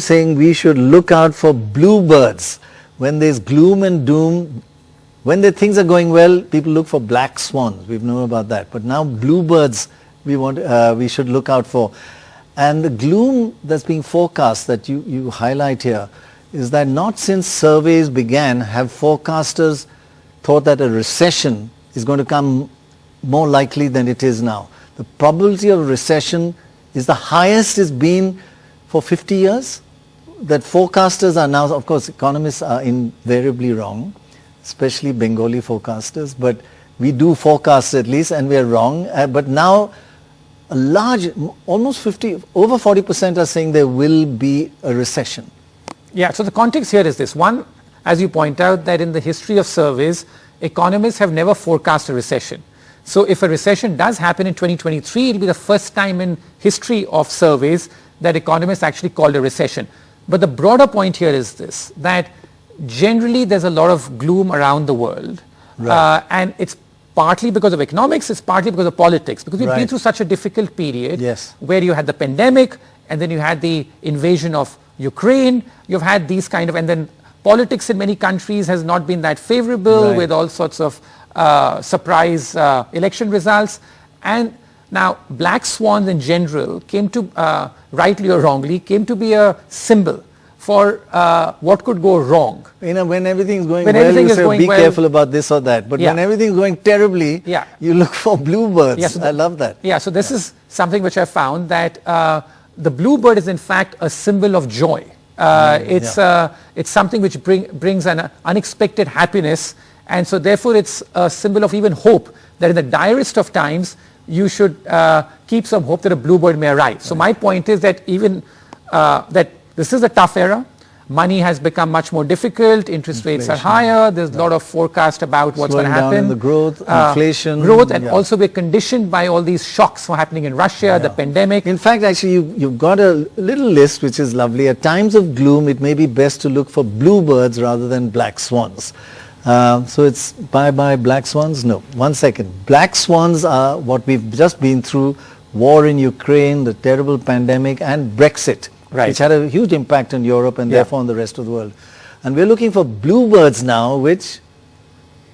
saying we should look out for bluebirds. When there's gloom and doom, when the things are going well, people look for black swans. We've known about that. But now bluebirds we should look out for. And the gloom that's being forecast that you highlight here is that not since surveys began have forecasters thought that a recession is going to come more likely than it is now. The probability of a recession is the highest it's been for 50 years. That forecasters are now, of course, economists are invariably wrong, especially Bengali forecasters, but we do forecast at least and we are wrong. But now a large, almost 50, over 40% are saying there will be a recession. Yeah, so the context here is this. One, as you point out, that in the history of surveys, economists have never forecast a recession. So if a recession does happen in 2023, it will be the first time in history of surveys that economists actually called a recession. But the broader point here is this, that generally there's a lot of gloom around the world. Right. And it's partly because of economics, it's partly because of politics. Because we've been through such a difficult period where you had the pandemic and then you had the invasion of Ukraine, you've had these kind of, and then politics in many countries has not been that favorable with all sorts of surprise election results. And now black swans in general came to, rightly or wrongly, came to be a symbol for what could go wrong. You know, when everything's going well, you say, be careful about this or that. But when everything's going terribly, you look for bluebirds. Yeah, so I love that. Yeah, so this is something which I found that the bluebird is in fact a symbol of joy. It's something which brings an unexpected happiness, and so therefore it's a symbol of even hope that in the direst of times you should keep some hope that a bluebird may arrive. So my point is that even that this is a tough era. Money has become much more difficult. Interest rates are higher. There's a lot of forecast about what's going to happen. Down in the growth, inflation. Growth, and also we're conditioned by all these shocks for happening in Russia, the pandemic. In fact, actually, you've got a little list which is lovely. At times of gloom, it may be best to look for bluebirds rather than black swans. So it's bye-bye black swans? No. One second. Black swans are what we've just been through, war in Ukraine, the terrible pandemic, and Brexit. Which had a huge impact on Europe and therefore on the rest of the world. And we're looking for bluebirds now, which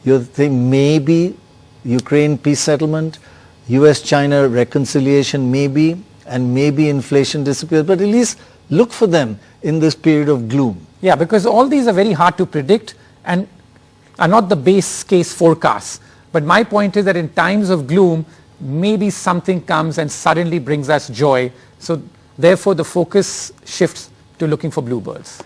you think maybe Ukraine peace settlement, US-China reconciliation maybe, and maybe inflation disappears, but at least look for them in this period of gloom. Yeah, because all these are very hard to predict and are not the base case forecasts. But my point is that in times of gloom, maybe something comes and suddenly brings us joy. So therefore, the focus shifts to looking for bluebirds.